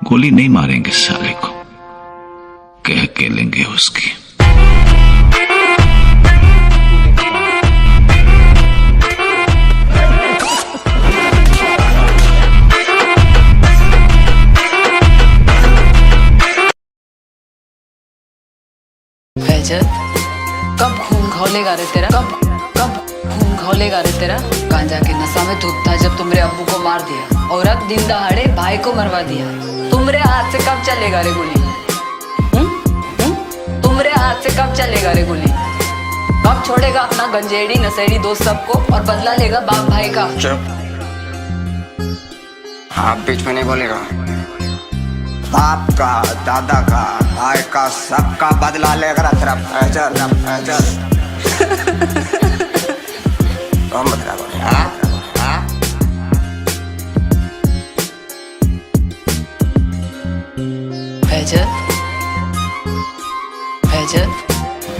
गोली नहीं मारेंगे साले को, कह के लेंगे उसकी। फैजल, कब खून खौलेगा रे तेरा? कब खून खौलेगा रे तेरा? गांजा के नशा में धूप था जब तुमरे अब्बू को मार दिया और अब दिन दहाड़े भाई को मरवा दिया। तुमरे हाथ से कब चलेगा रे गोली? तुमरे हाथ से कब चलेगा रे गोली? कब छोड़ेगा अपना गंजेड़ी नशेड़ी दोस्त सबको और बदला लेगा बाप भाई का? चुप, आप बीच में नहीं बोलेगा। बाप का, दादा का, भाई का, सबका बदला लेगा तेरा फैजल। कौन बदला बोलेगा? फैजल, फैजल,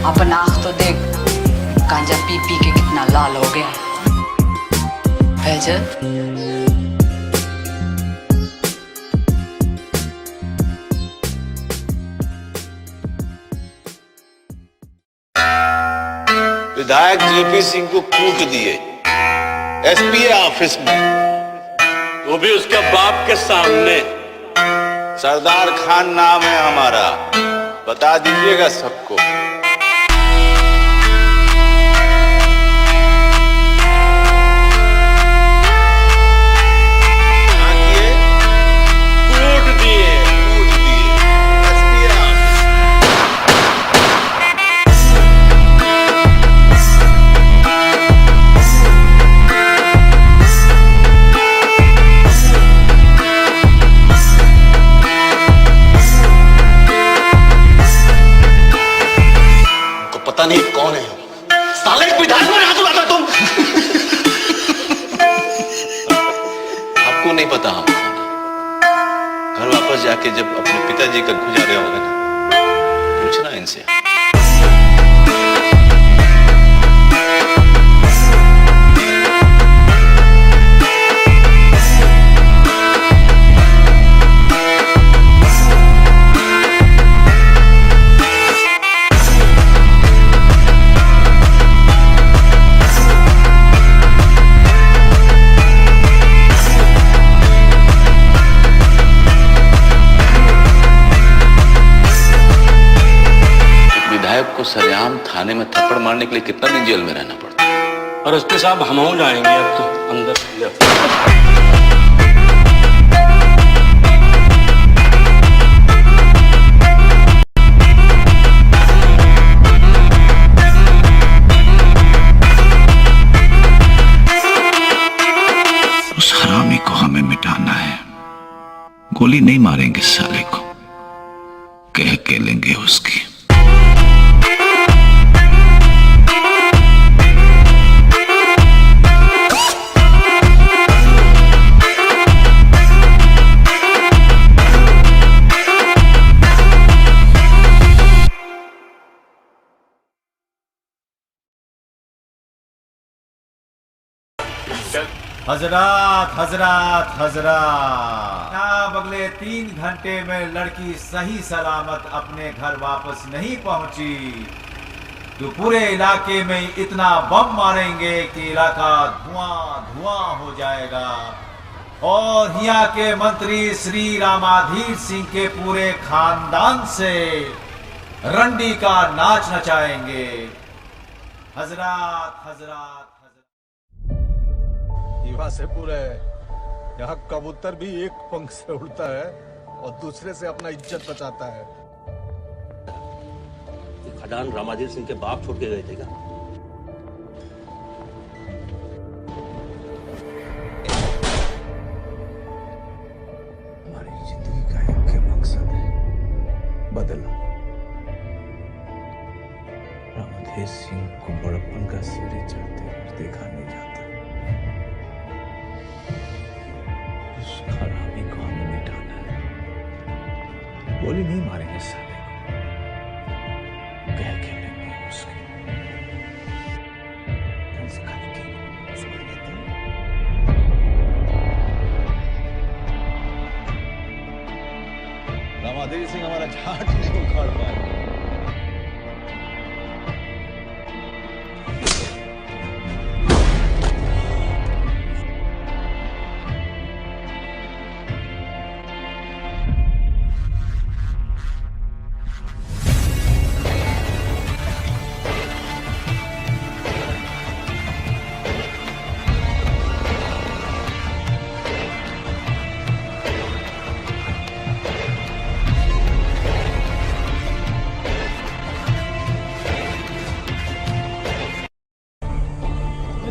अपन आँख तो देख, गांजा पी पी के कितना लाल हो गया है। फैजल, विधायक जेपी सिंह को कूट दिए एसपी ऑफिस में, वो भी उसके बाप के सामने। सरदार खान नाम है हमारा, बता दीजिएगा सबको। पता नहीं कौन है साले, विधायक में हाथ उठाता तुम। आपको नहीं पता हम घर वापस जाके जब अपने पिताजी का गुजारे होगा ना, पूछना इनसे। को सरेआम थाने में थप्पड़ मारने के लिए कितना दिन जेल में रहना पड़ता है? और एसपी साहब हम हो जाएंगे अब तो अंदर। उस हरामी को हमें मिटाना है, गोली नहीं मारेंगे साले को, कह के लेंगे उसकी। हजरात हजरात हजरात, अब अगले 3 घंटे में लड़की सही सलामत अपने घर वापस नहीं पहुंची तो पूरे इलाके में इतना बम मारेंगे कि इलाका धुआं धुआं हो जाएगा और यहाँ के मंत्री श्री रामाधीर सिंह के पूरे खानदान से रंडी का नाच नचाएंगे। हजरात हजरात युवा से पूरा है, यहाँ कबूतर भी एक पंख से उड़ता है और दूसरे से अपना इज्जत बचाता है। खदान रामाधीर सिंह के बाप छोड़ के गए थे क्या? हमारी जिंदगी का एक ही मकसद है, बदलना। रामाधीर सिंह को बड़प्पन का सीढ़ी चढ़ते हुए देखा नहीं जाता। हरामी को हमें मिटाना है, गोली नहीं मारेंगे साले को, कह के लेंगे उसके। रामाधीर सिंह हमारा झाट नहीं उखाड़ पाए।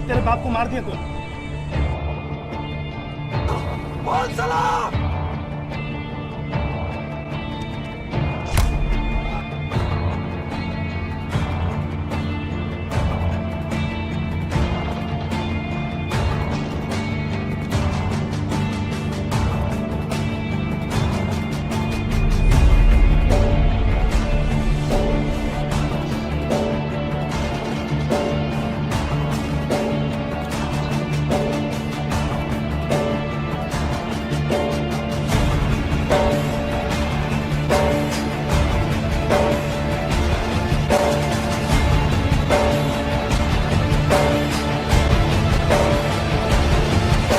तेरे बाप को मार दिया कोई?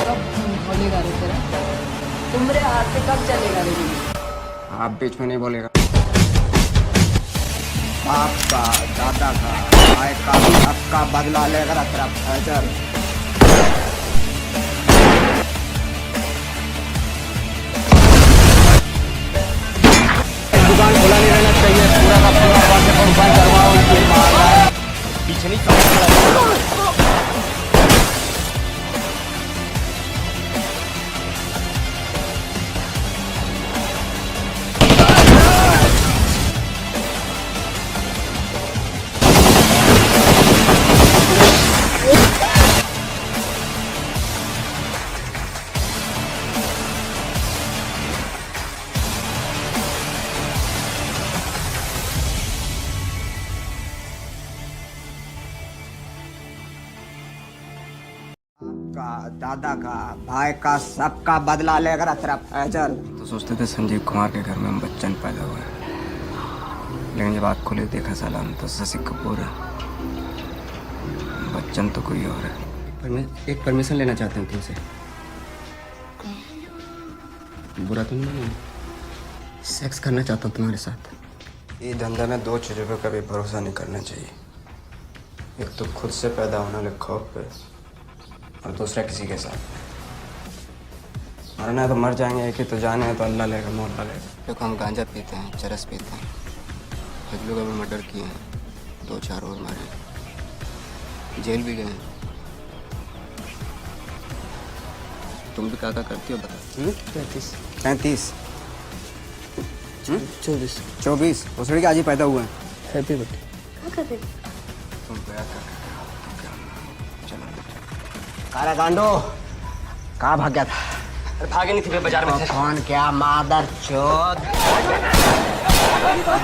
कब खून खोलेगा रे तेरा? तुम्हारे हाथ से कब चलेगा रे गोली? आप बीच में नहीं बोलेगा। बाप का, दादा का, भाई का सबका बदला लेगा तेरा फैजल। दुकान खुला नहीं रहना चाहिए, पूरा का पूरा पासे पर बंद करवाओ उनकी मार। पीछे नहीं खड़ा। का, दादा का, भाई का सबका बदला लेगा तेरा फैजल। तो सोचते थे संजीव कुमार के घर में हम बच्चन पैदा हुए, लेकिन जब आँख खोले देखा साला हम तो शशि कपूर है। बच्चन तो कोई और है। एक परमिशन लेना चाहते हैं तुमसे। बुरा तो नहीं है? सेक्स करना चाहता हूँ तुम्हारे साथ। ये धंधा में दो चीज़ों पर कभी भरोसा नहीं करना चाहिए। एक तो खुद से पैदा होने वाले खौफ पे, और दूसरा किसी के साथ। मरना है तो मर जाएंगे, एक ही तो जाने है तो अल्लाह लेगा, मौला लेगा। देखो हम गांजा पीते हैं, चरस पीते हैं, कुछ लोग अभी मर्डर किए हैं, 2-4 और मारे हैं, जेल भी गए हैं। तुम भी क्या करती हो बता? 33 24 उसड़ी के आज ही पैदा हुए हैं। Happy birthday. तुम क्या कर चलो। कारा गांडो कहाँ भाग गया था? अरे भागे नहीं थे, बाजार में थे। कौन क्या मादर चोद।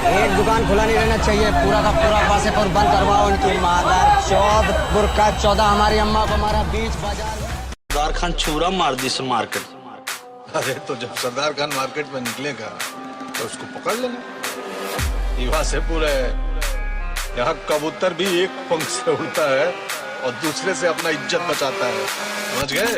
एक दुकान खुला नहीं रहना चाहिए, पूरा का पूरा पासे पर बंद करवाओ उनकी मादर चोद। बुरका 14 हमारी अम्मा को मारा बीच बाजार। सरदार खान छुरा मार दी से मार्केट। अरे तो जब सरदार खान मार्केट में निकलेगा तो उसको पकड़ लेना। युवा से पूरे यहाँ कबूतर भी एक पंख से उड़ता है और दूसरे से अपना इज्जत बचाता है, समझ गए?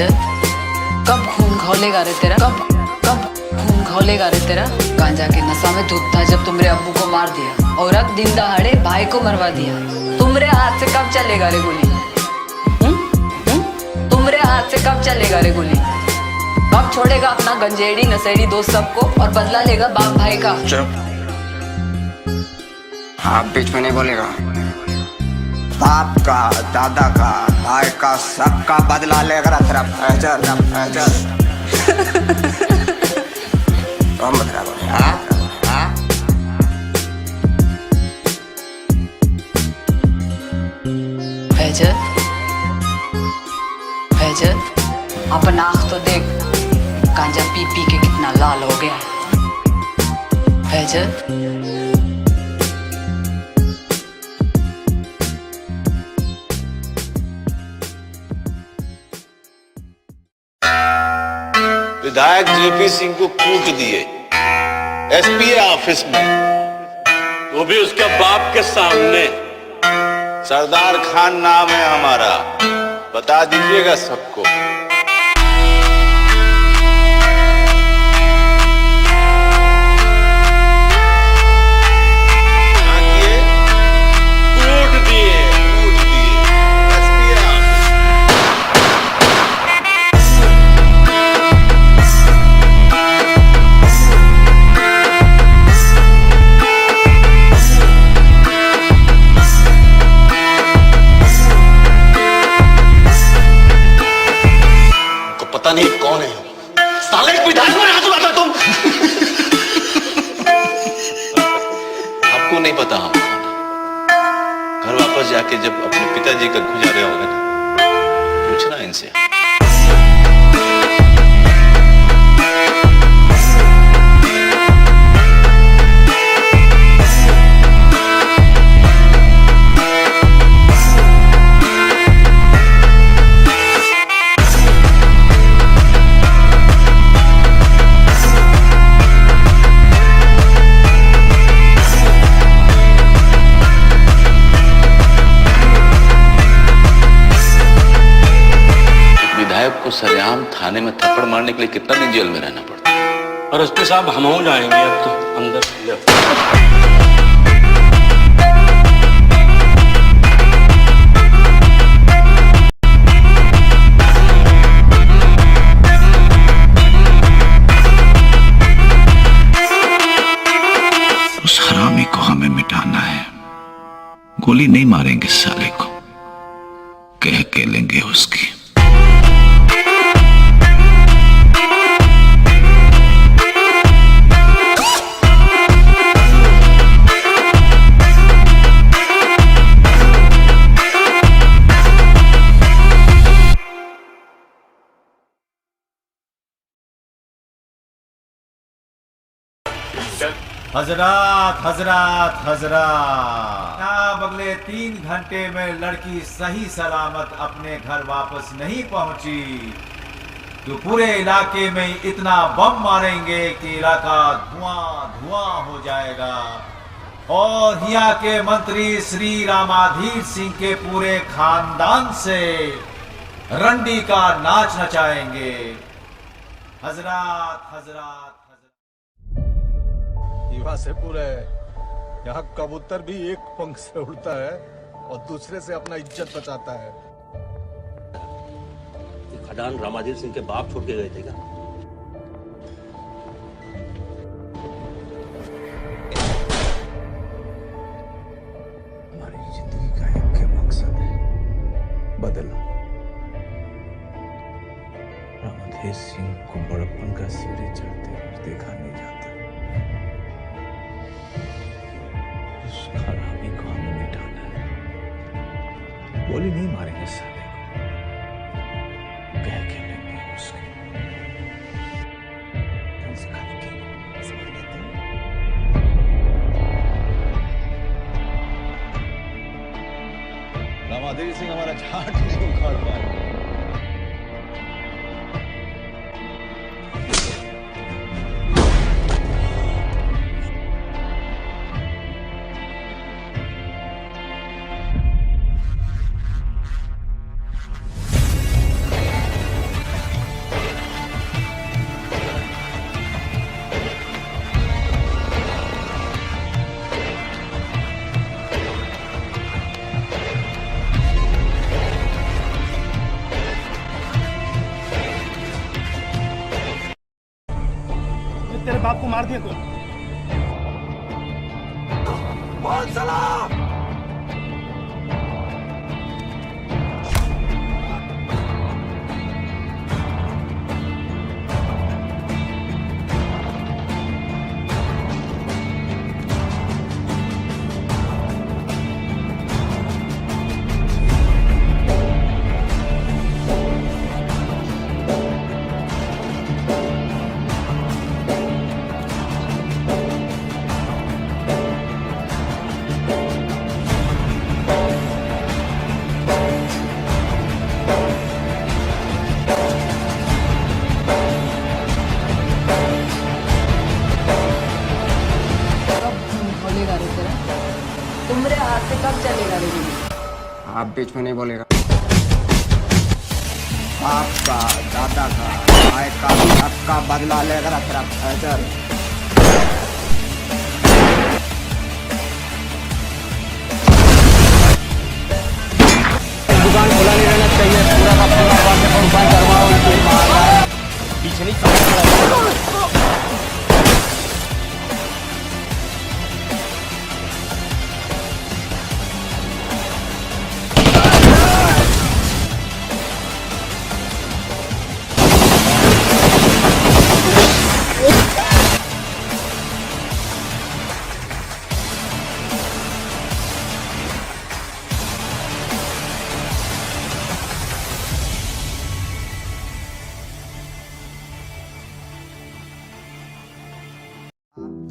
फैजल कब खून खौलेगा रे तेरा, कब कब खून खौलेगा रे तेरा। गांजा के नशा में धुत था जब तुमरे अब्बू को मार दिया और अब दिन दहाड़े भाई को मरवा दिया। तुमरे हाथ से कब चलेगा रे गोली, तुमरे हाथ से कब चलेगा रे गोली। कब छोड़ेगा अपना गंजेड़ी नशेड़ी दोस्त सबको और बदला लेगा बाप भाई का। चुप, आप बीच में नहीं बोलेगा। बाप का, दादा का, भाई का, सबका बदला लेगा तेरा फैजल, फैजल। कौन बदला बोले? फैजल फैजल अपन आँख तो देख, गांजा पी पी के कितना लाल हो गया है। फैजल विधायक जेपी सिंह को कूट दिए एसपी ऑफिस में, वो भी उसके बाप के सामने। सरदार खान नाम है हमारा, बता दीजिएगा सबको। पता नहीं कौन है, साले विधायक में हाथ उठाता तुम। आपको नहीं पता हम कौन है। घर वापस जाके जब अपने पिताजी का गुजारे होगा ना, पूछना इनसे। को सरेआम थाने में थप्पड़ मारने के लिए कितना दिन जेल में रहना पड़ता है। और एसपी साहब हम जाएंगे अब तो अंदर। उस हरामी को हमें मिटाना है। गोली नहीं मारेंगे साले को, कह के लेंगे उसकी। हजरात हजरात हजरात, अब अगले 3 घंटे में लड़की सही सलामत अपने घर वापस नहीं पहुंची तो पूरे इलाके में इतना बम मारेंगे कि इलाका धुआं धुआं हो जाएगा और हिया के मंत्री श्री रामाधीर सिंह के पूरे खानदान से रंडी का नाच नचाएंगे। हजरात हजरात युवा से पूरे यहाँ कबूतर भी एक पंख से उड़ता है और दूसरे से अपना इज्जत बचाता है। खदान रामाधीर सिंह के बाप छोड़ के गए थे क्या? हमारी जिंदगी का एक ही मकसद है, बदलना। रामाधीर सिंह को बड़प्पन का सीढ़ी चढ़ते हुए देखा नहीं जाता। उस हरामी को हमें मिटाना है। गोली नहीं मारेंगे साले को, कह के लेंगे उसके। रामाधीर सिंह हमारा झाट नहीं उखाड़ पाए। बाप को मार दिया कोई? बोल सलाम। कब खून खोलेगा रे तेरा? तुम्हारे हाथ से कब चलेगा रे गोली? आप बीच में नहीं बोलेगा। बाप का, दादा का, भाई का सबका बदला लेगा तेरा फैजल। दुकान खुला नहीं रहना चाहिए, पूरा का पूरा पासे पर बंद करवाओ इनकी माँ का। पीछे नहीं सामने खड़ा है।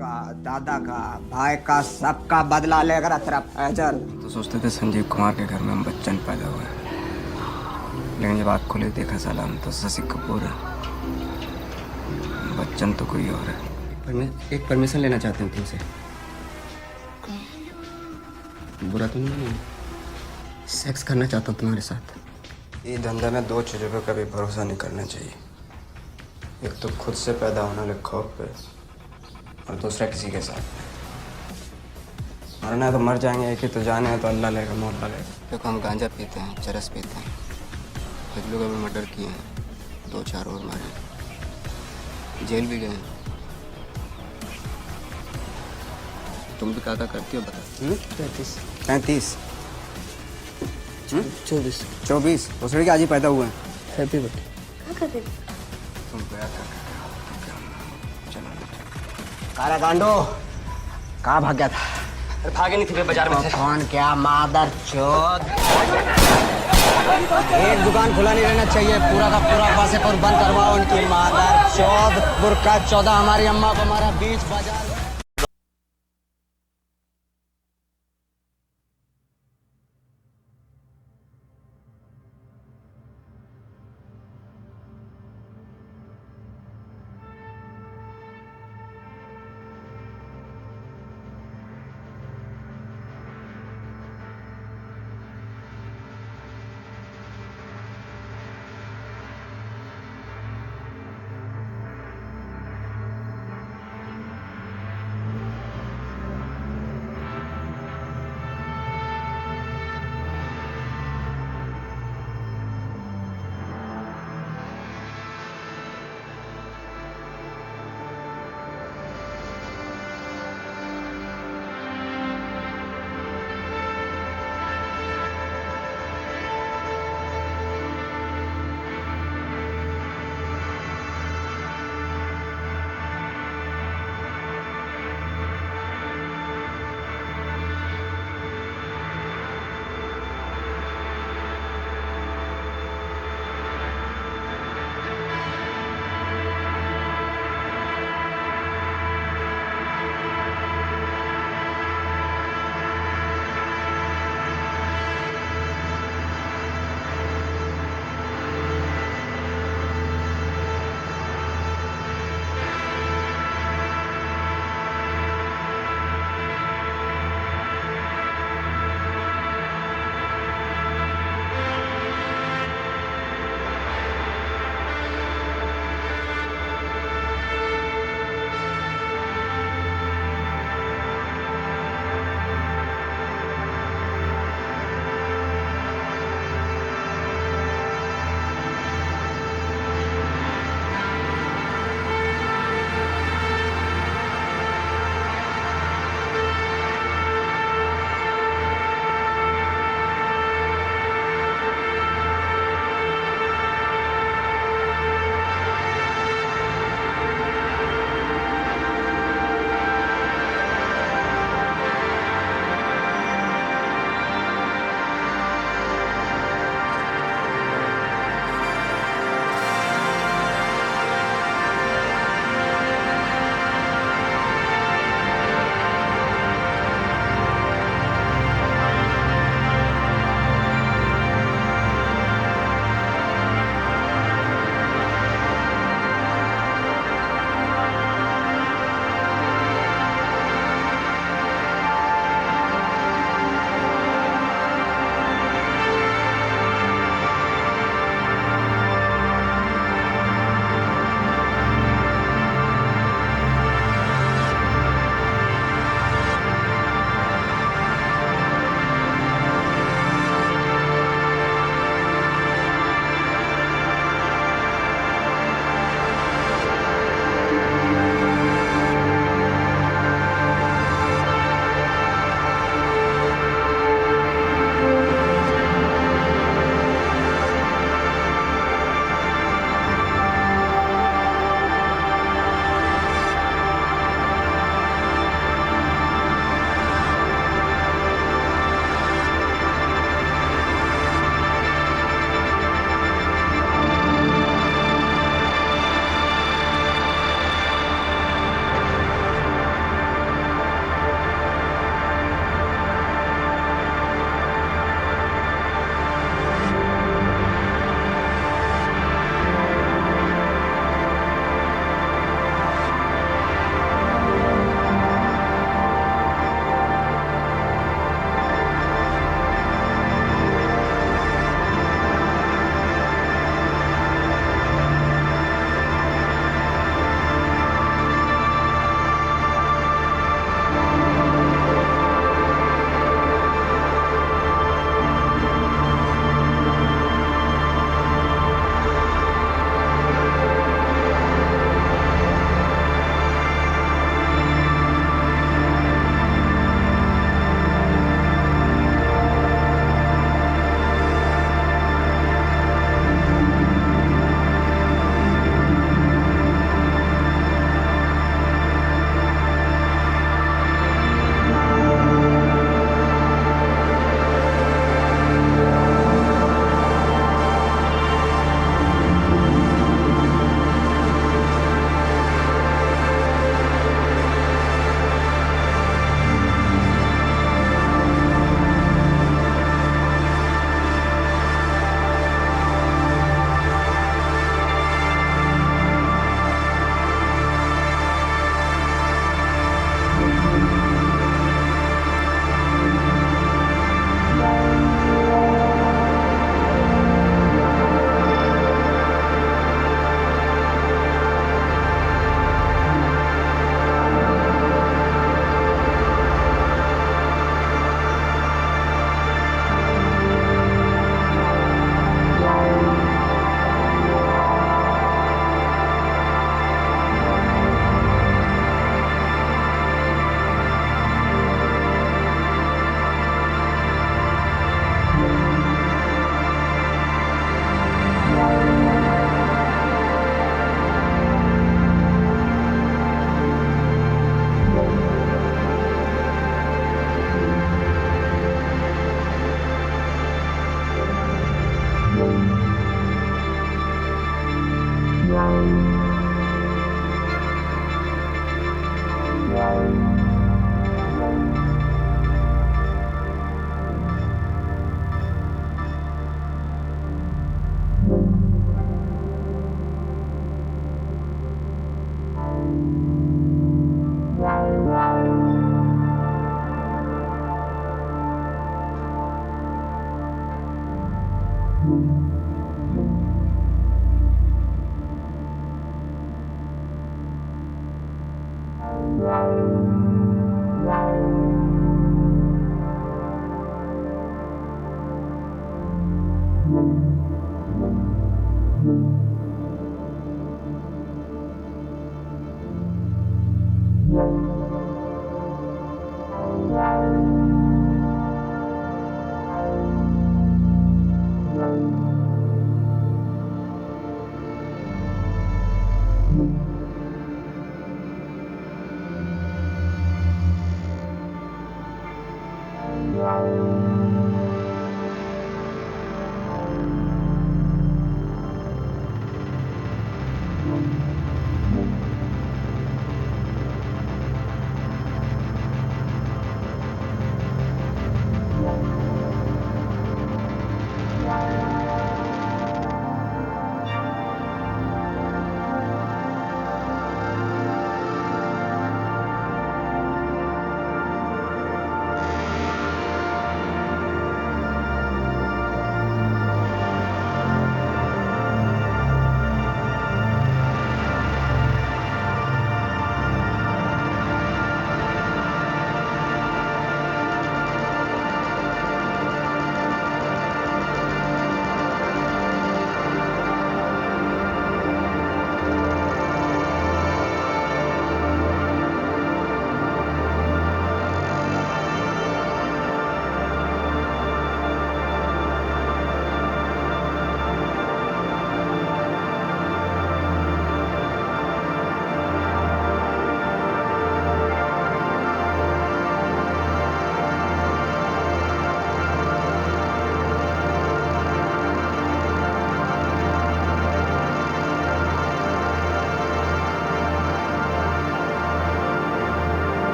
का, दादा का, भाई का सबका बदला लेगा तेरा फैजल। तो सोचते थे संजीव कुमार के घर में हम बच्चन पैदा हुए, लेकिन जब आँख खोले देखा साला हम तो शशि कपूर है। बच्चन तो कोई और है। एक परमिशन लेना चाहते हैं तुमसे। बुरा तो नहीं है? सेक्स करना चाहता हूँ तुम्हारे साथ। ये धंधे में दो चीज़ों पे कभी भरोसा नहीं करना चाहिए। एक तो खुद से पैदा होने वाले खौफ पे, और दूसरा किसी के साथ। मरना है तो मर जाएंगे, एक ही तो जाने है तो अल्लाह लेगा, मौला लेगा। देखो हम गांजा पीते हैं, चरस पीते हैं, कुछ लोग अभी मर्डर किए हैं, 2-4 और मारे, जेल भी गए हैं। तुम भी क्या करती हो बता? 35 24 दूसरे के आज ही पैदा हुए हैं। Happy birthday. तुम क्या चलो कारा गांडो कहाँ भाग गया था? भागे नहीं थे बाजार में। कौन क्या मादर चोद। एक दुकान खुला नहीं रहना चाहिए, पूरा का पूरा पासे पर बंद करवाओ उनकी मादर चोद। बुरका 14 हमारी अम्मा को हमारा बीच बाजार।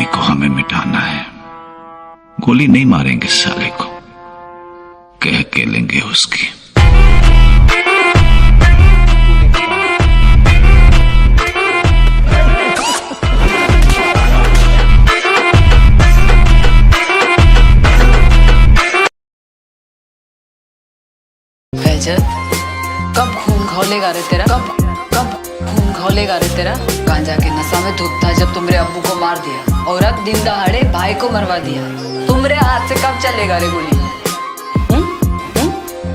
हरामी को हमें मिटाना है। गोली नहीं मारेंगे साले को, कह के लेंगे उसकी। फैजल, कब खून खौलेगा रे तेरा? कब खून खौलेगा रे तेरा? गांजा के नशा में धुत था जब तुमरे अब्बू को मार दिया और अब दिन दहाड़े भाई को मरवा दिया। तुमरे हाथ से कब चलेगा रे गोली?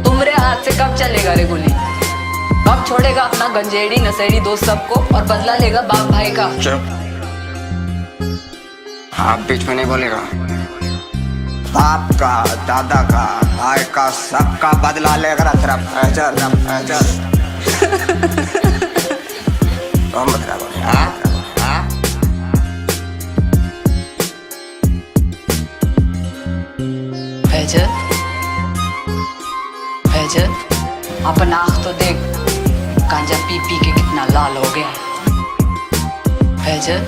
तुमरे हाथ से कब चलेगा रे गोली? कब छोड़ेगा अपना गंजेड़ी नशेड़ी दोस्त सबको और बदला लेगा बाप भाई का? चुप, आप बीच में नहीं बोलेगा। बाप का, दादा का, भाई का, सबका बदला लेगा तेरा फैजल। कौन बदला बोले? फैजल, फैजल, अपन आँख तो देख, गांजा पी पी के कितना लाल हो गया। फैजल,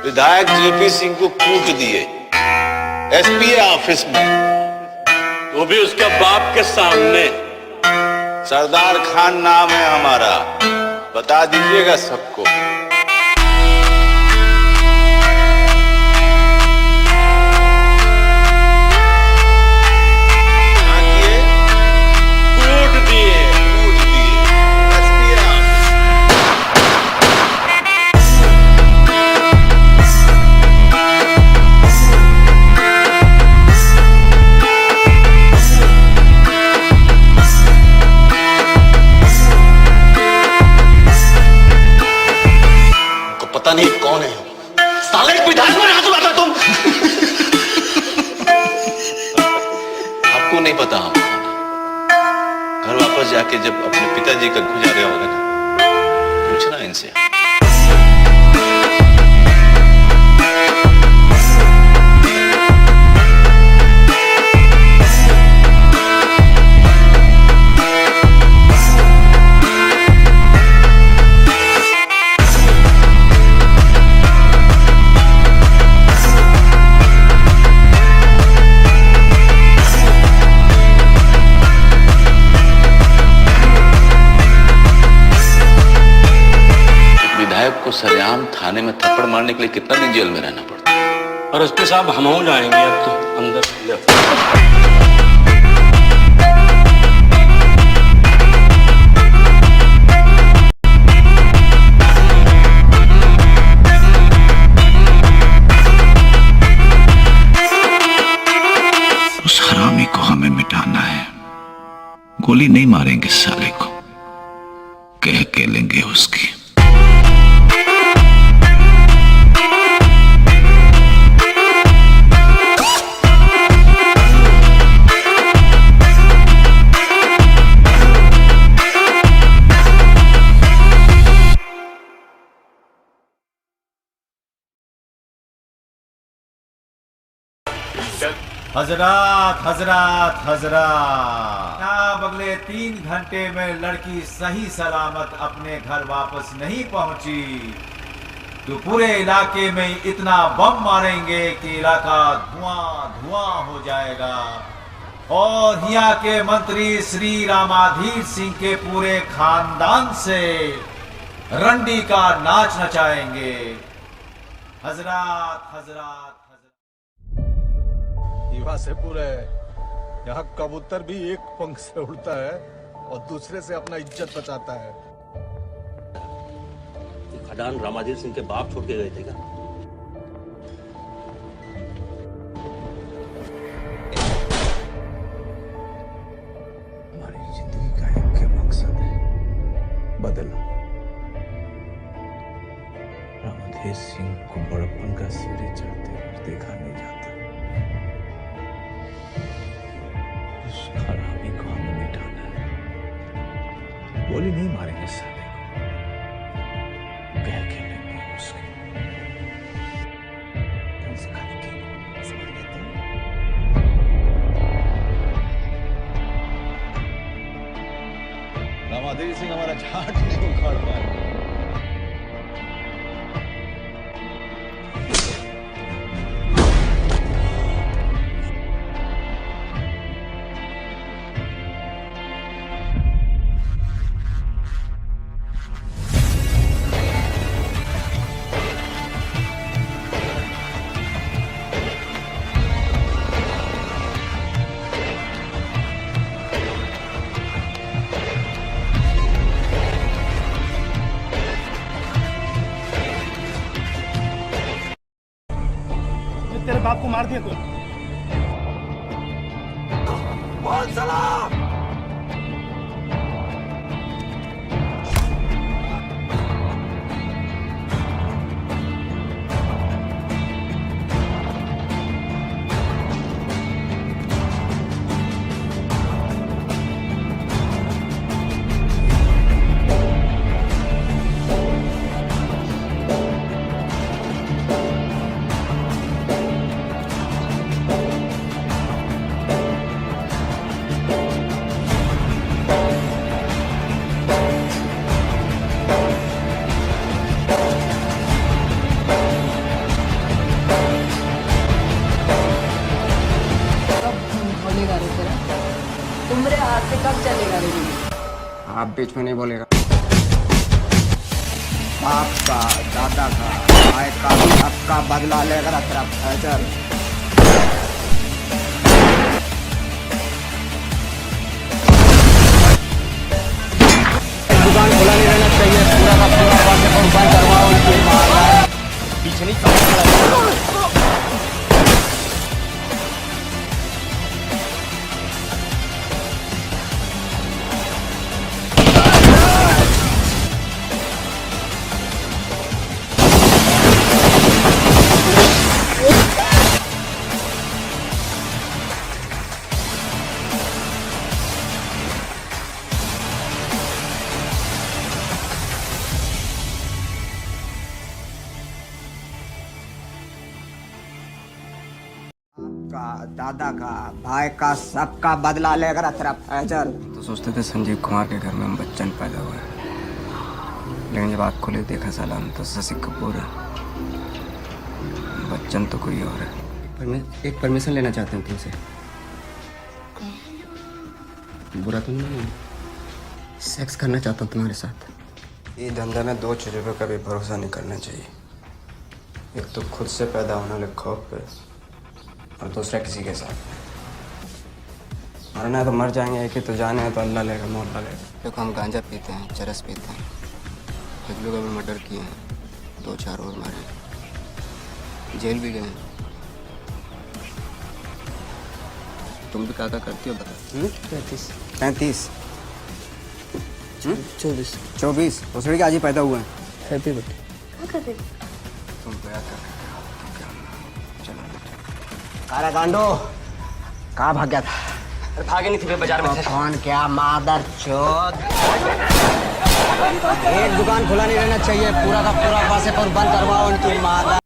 विधायक जेपी सिंह को कूट दिए एसपीए ऑफिस में, वो भी उसके बाप के सामने। सरदार खान नाम है हमारा, बता दीजिएगा सबको। कूट दिए। SPA office. पता नहीं कौन है साले, विधायक में हाथ उठाता तुम। आपको नहीं पता हम कौन हैं। घर वापस जाके जब अपने पिताजी का गुजारा होगा ना, पूछना इनसे। को सरेआम थाने में थप्पड़ मारने के लिए कितना दिन जेल में रहना पड़ता है? और एसपी साहब हम हो जाएंगे अब तो अंदर ले। उस हरामी को हमें मिटाना है। गोली नहीं मारेंगे साले को, कह के लेंगे उसकी। हजरात हजरात हजरात, अब अगले 3 घंटे में लड़की सही सलामत अपने घर वापस नहीं पहुंची तो पूरे इलाके में इतना बम मारेंगे कि इलाका धुआं धुआं हो जाएगा और यहाँ के मंत्री श्री रामाधीर सिंह के पूरे खानदान से रंडी का नाच नचाएंगे। हजरात हजरात युवा से पूरे यहाँ कबूतर भी एक पंख से उड़ता है और दूसरे से अपना इज्जत बचाता है। खदान रामाधीर सिंह के बाप छोड़ के गए थे क्या? हमारी जिंदगी का एक ही मकसद है, बदलना। रामाधीर सिंह को बड़प्पन का सीढ़ी चढ़ते हुए देखा नहीं जाता। उस हरामी को हमें मिटाना है। गोली नहीं मारेंगे साले को, कह के लेंगे उसकी। दामादिरी सिंह हमारा झाट नहीं उखाड़ पाए। तेरे बाप को मार दिया तू। बोल सलाम। तुम्हारे हाथ से कब चलेगा रे ये? आप बीच में नहीं बोलेगा। बाप का, दादा का, भाई का, सबका बदला लेकर तेरा फैजल। दुकान खुला नहीं रहना चाहिए, पूरा का पूरा पासे पर बंद करवाओ उनकी माँ। पीछे नहीं का, दादा का, भाई का, सबका बदला लेकर तेरा फैजल। तो सोचते थे संजीव कुमार के घर में हम बच्चन पैदा हुआ है, लेकिन जब आँख खोले देखा साला हम तो शशि कपूर है। बच्चन तो कोई और है। एक परमिशन लेना चाहते हैं तुमसे। बुरा तो नहीं है? सेक्स करना चाहता हूँ तुम्हारे साथ। ये धंधे में दो चीज़ों पर कभी भरोसा नहीं करना चाहिए। एक तो खुद से पैदा होने वाले खौफ पे, और दूसरा किसी के साथ। मरना है तो मर जाएंगे, एक ही तो जाने है तो अल्लाह लेगा, मौला लेगा। देखो हम गांजा पीते हैं, चरस पीते हैं, कुछ लोग अभी मर्डर किए हैं, 2-4 और मारे, जेल भी गए हैं। तुम भी काका करती हो बता? 35 24 उसड़ी के आज ही पैदा हुए हैं। Happy birthday. तुम क्या कर रहे हो? चलो अरे गांडो कहाँ भाग गया था? भागे नहीं थे बाजार में। कौन क्या मादर चोद। एक दुकान खुला नहीं रहना चाहिए, पूरा का पूरा पासे पर बंद करवाओ उनकी मादर।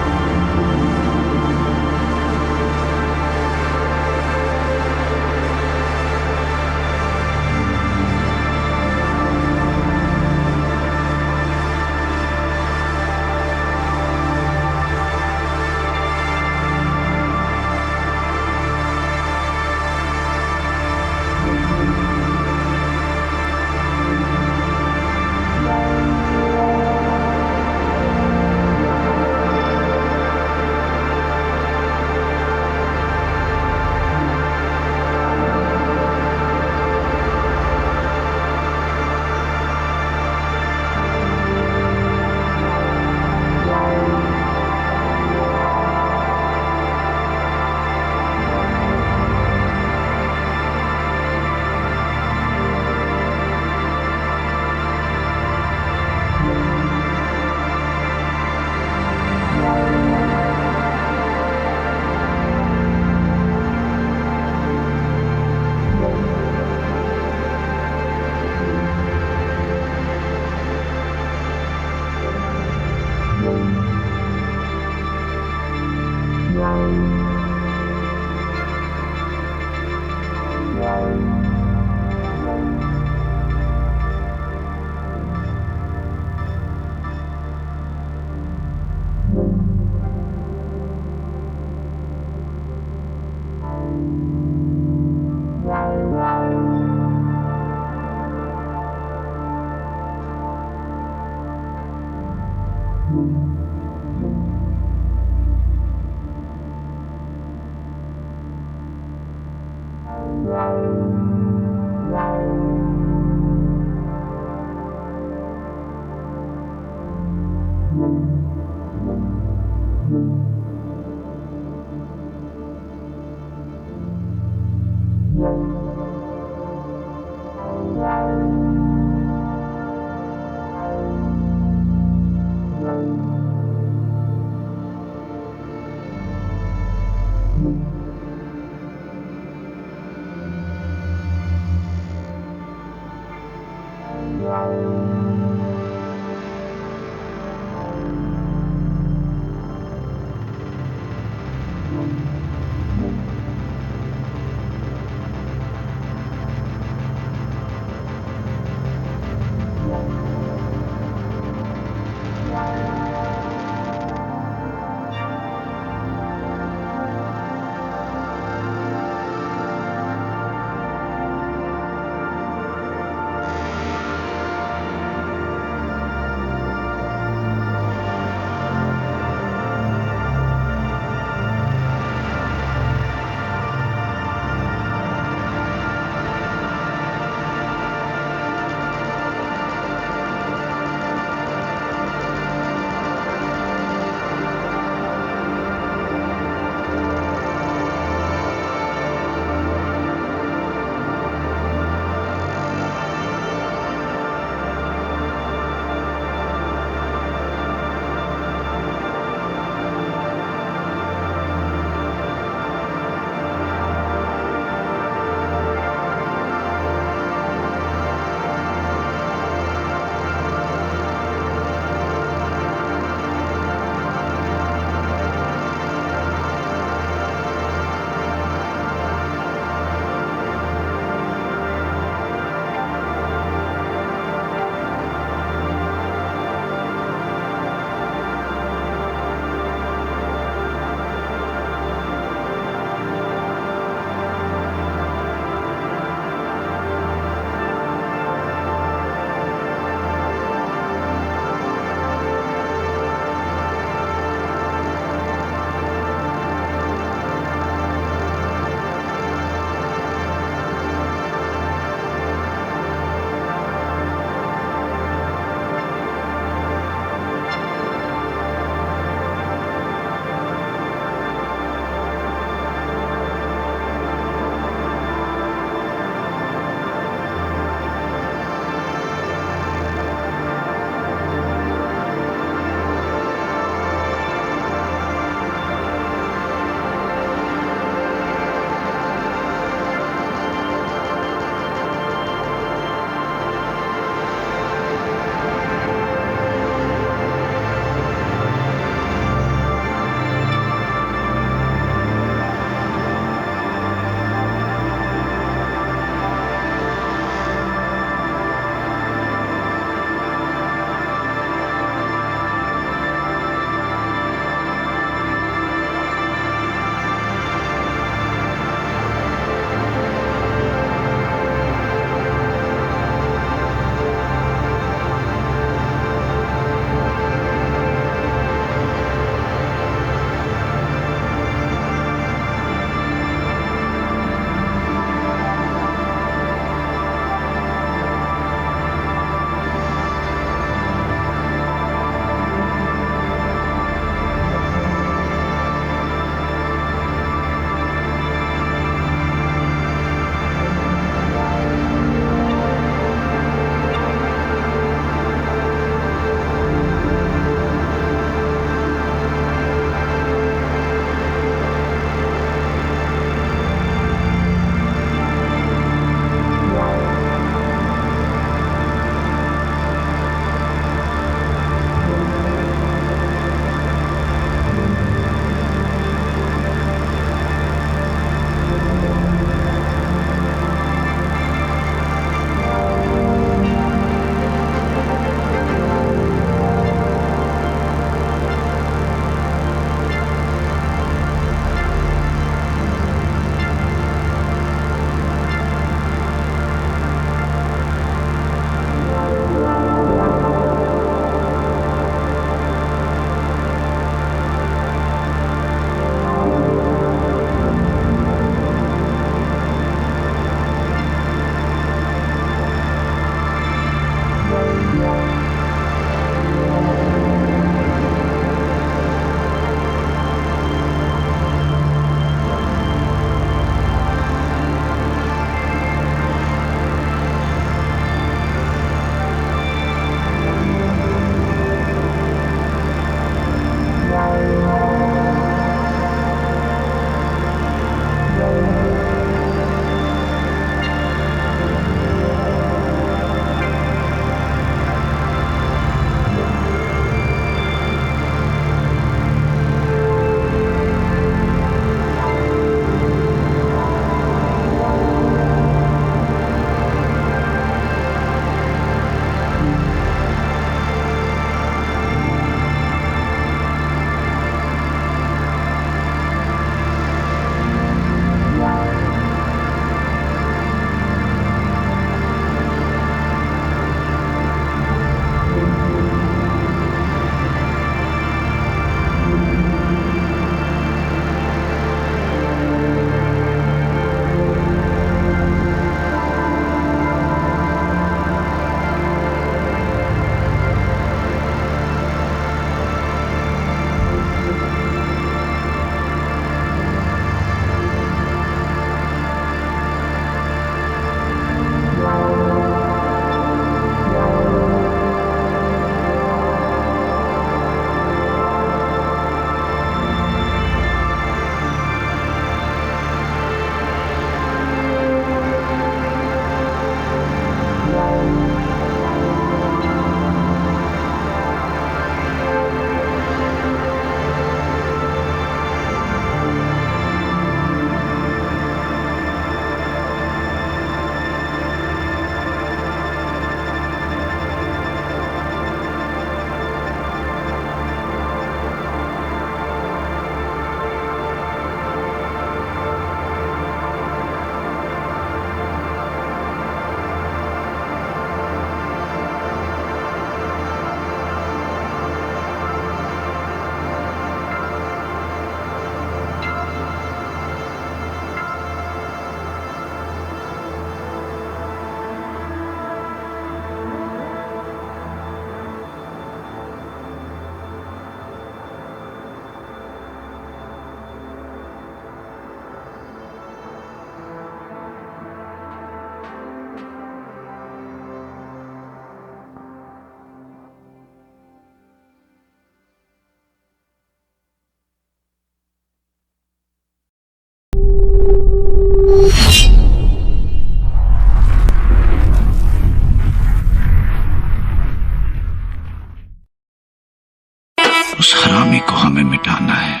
मिटाना है,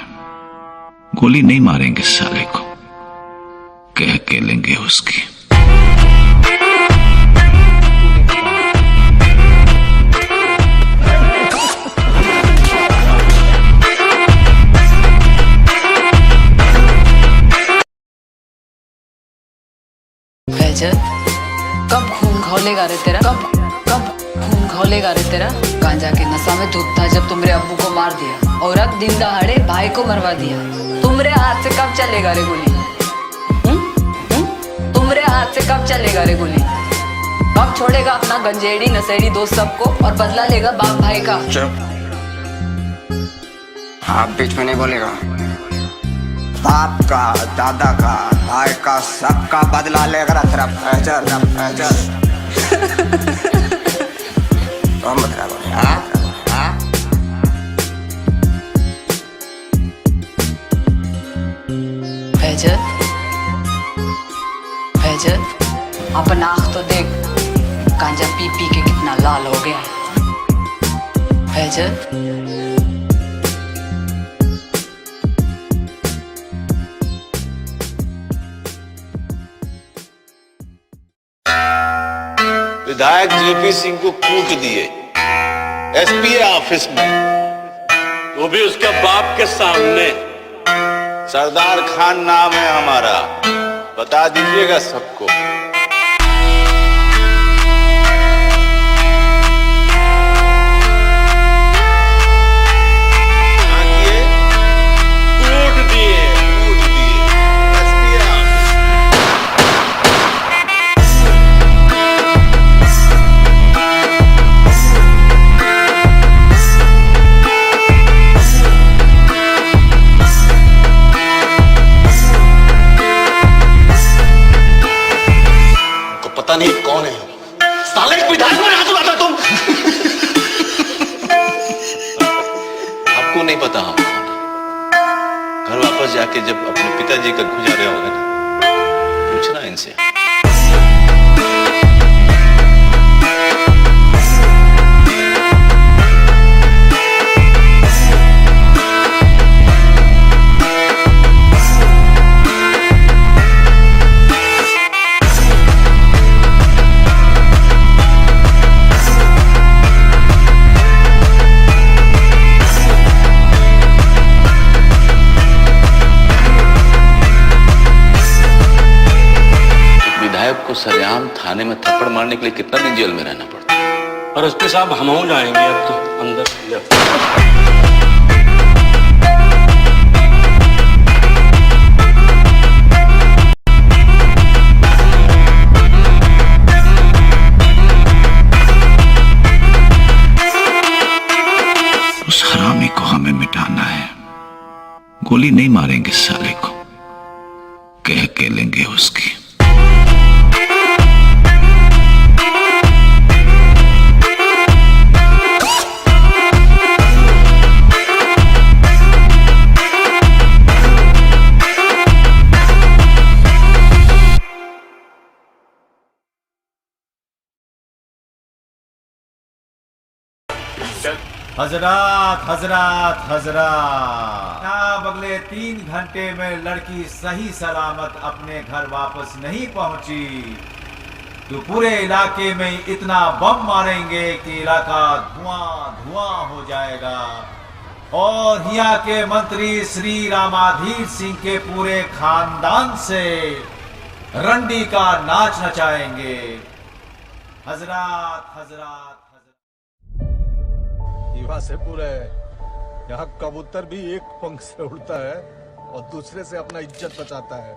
गोली नहीं मारेंगे साले को, कह के लेंगे उसकी। फैजल, कब खून खौलेगा रे तेरा? कब खून खौलेगा रे तेरा? गांजा के नशा में धूप था जब तुमरे अब्बू को मार दिया और अब दिन दहाड़े भाई को मरवा दिया। तुमरे हाथ से कब चलेगा रे गोली? तुमरे हाथ से कब चलेगा रे गोली? कब छोड़ेगा अपना गंजेड़ी नशेड़ी दोस्त सबको और बदला लेगा बाप भाई का? चुप, आप बीच में नहीं बोलेगा। बाप का, दादा का, भाई का, सबका बदला लेगा तेरा फैजल। कौन बदला बोले? फैजल, अपन आँख तो देख, गांजा पी पी के कितना लाल हो गया है। फैजल, विधायक जेपी सिंह को कूट दिए एसपीए ऑफिस में, वो भी उसके बाप के सामने। सरदार खान नाम है हमारा, बता दीजिएगा सबको। कूट दिए एसपीए ऑफिस। पता नहीं कौन है साले, विधायक में हाथ उठाता तुम। आपको नहीं पता हम कौन हैं। घर वापस जाके जब अपने पिताजी का गुजारा होगा ना, पूछना इनसे। को सरेआम थाने में थप्पड़ मारने के लिए कितना दिन जेल में रहना पड़ता है? और एसपी साहब हम हो जाएंगे अब तो अंदर। उस हरामी को हमें मिटाना है, गोली नहीं मारेंगे साले को, कह के लेंगे उसकी। हजरात हजरात हजरात, अब अगले 3 घंटे में लड़की सही सलामत अपने घर वापस नहीं पहुंची तो पूरे इलाके में इतना बम मारेंगे कि इलाका धुआं धुआं हो जाएगा और यहाँ के मंत्री श्री रामाधीर सिंह के पूरे खानदान से रंडी का नाच नचाएंगे। हजरात हजरात युवा से पूरे यहाँ कबूतर भी एक पंख से उड़ता है और दूसरे से अपना इज्जत बचाता है।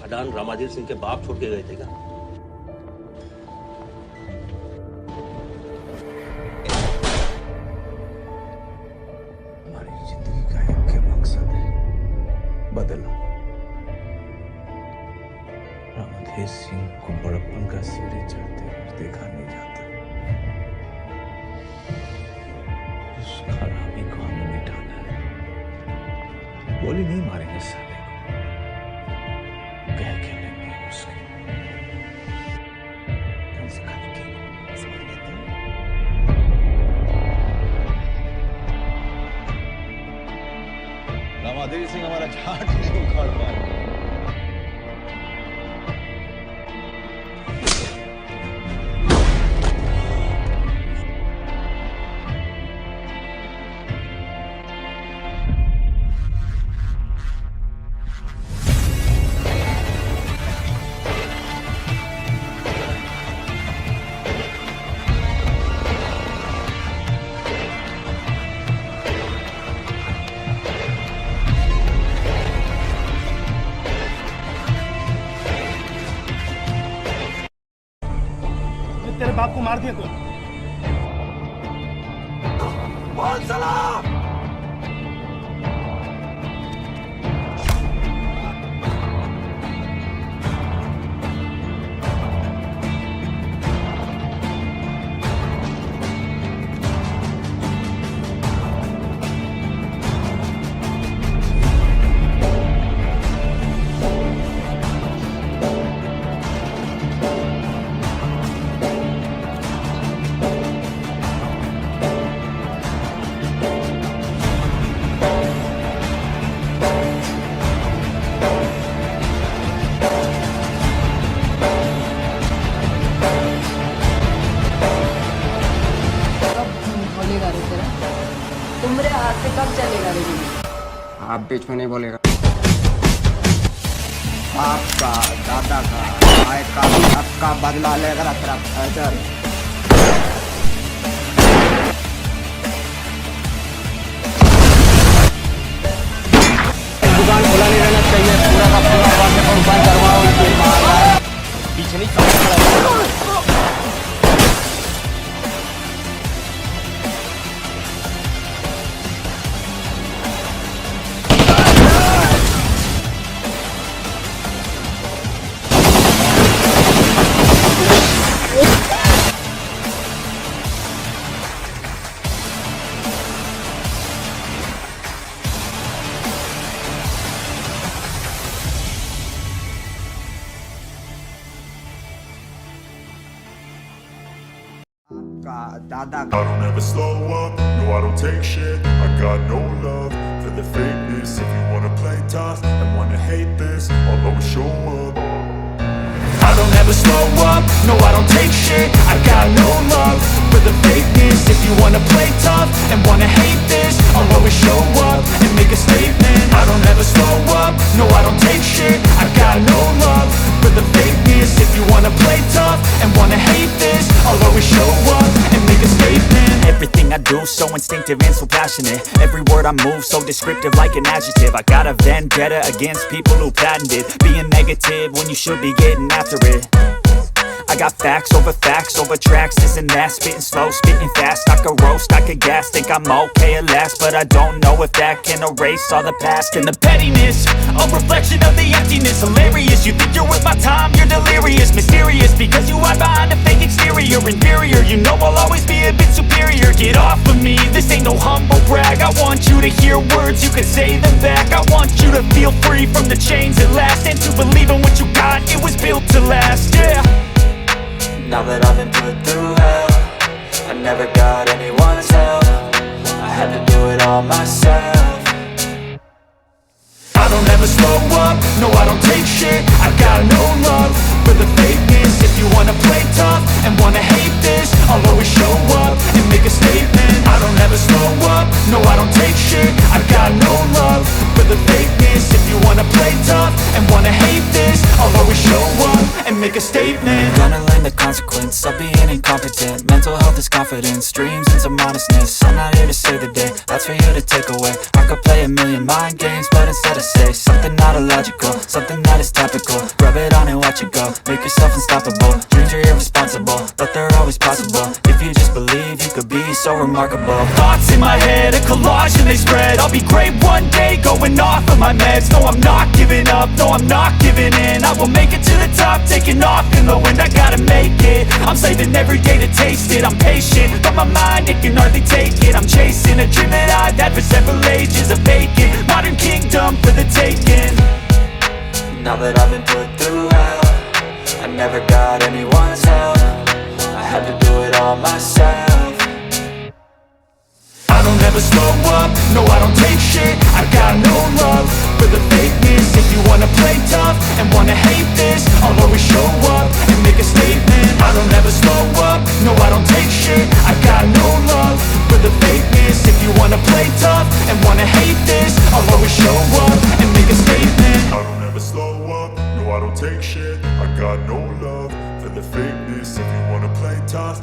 खदान रामाधीर सिंह के बाप छोड़ के गए थे क्या? हमारी जिंदगी का एक ही मकसद है, बदलना। रामाधीर सिंह को बड़प्पन का सीढ़ी चढ़ते हुए देखा नहीं जाता। उस हरामी को हमें मिटाना है, गोली नहीं मारेंगे साले को, कह के लेंगे उसकी। कम से कम समझ लेते हैं। चौधरी सिंह हमारा झाट नहीं उखाड़ पाए। तेरे बाप को मार दिया तो तुम्हारे हाथ से कब चलेगा रे जीवन? आप बीच में नहीं बोलेगा। बाप का, दादा का, भाई का, सबका बदला लेकर तेरा फैजल। दुकान खुला नहीं रहना चाहिए, पूरा का पूरा बंद करवाओ। पीछे नहीं दादा I don't ever slow up, no I don't take shit. I got no love for the fakeness. If you wanna play tough and wanna hate this, I'll always show up. I don't ever slow up, no I don't take shit. I got no love for the fakeness. If you wanna play tough and wanna hate this, I'll always show up and make a statement. I don't ever slow up, no I don't take shit. I got no love for the fakeness. If you wanna play tough and wanna hate this, I'll always show up and make a statement. Everything I do so instinctive and so passionate. Every word I move so descriptive like an adjective. I got a vendetta against people who patented being negative when you should be getting after it. I got facts over tracks, this and that. Spitting slow, spitting fast, I could roast, I could gas. Think I'm okay at last, but I don't know if that can erase all the past. And the pettiness, a reflection of the emptiness. Hilarious, you think you're worth my time, you're delirious. Mysterious, because you hide behind a fake exterior. Inferior, you know I'll always be a bit superior. Get off of me, this ain't no humble brag. I want you to hear words, you can say them back. I want you to feel free from the chains at last, and to believe in what you got, it was built to last, yeah. Now that I've been put through hell, I never got anyone's help. I had to do it all myself. I don't ever slow up, no I don't take shit. I got no love for the fakeness. If you wanna play tough and wanna hate this, I'll always show up and make a statement. I don't ever slow up, no I don't take shit. I got no love for the fakeness. If you wanna play tough and wanna hate this, I'll always show up and make a statement. Gonna learn the consequence of being incompetent. Mental health is confidence, dreams and some honestness. I'm not here to save the day, that's for you to take away. I could play a million mind games, but instead I say something not illogical, something that is topical. Rub it on and watch it go, make yourself unstoppable. Dreams are irresponsible, but they're always possible. If you just believe, you could be so remarkable. Thoughts in my head, a collage and they spread. I'll be great one day, going off of my meds. No, I'm not giving up, no, I'm not giving in. I will make it to the top, taking off in the wind. I gotta make it, I'm saving every day to taste it. I'm patient, but my mind, it can hardly take it. I'm chasing a dream that I've had for several ages. A vacant, modern kingdom for the taking. Now that I've been put through hell, I never got anyone's help. I had to do it all myself. I don't ever slow up, no I don't take shit. I I got no love for the fakeness. If you wanna play tough and wanna hate this, I'll always show up and make a statement. I don't ever slow up, no I don't take shit. I got no love for the fakeness. If you wanna play tough and wanna hate this, I'll always show up and make a statement. I don't ever slow up, no I don't take shit. I got no love for the fakeness. If you wanna play tough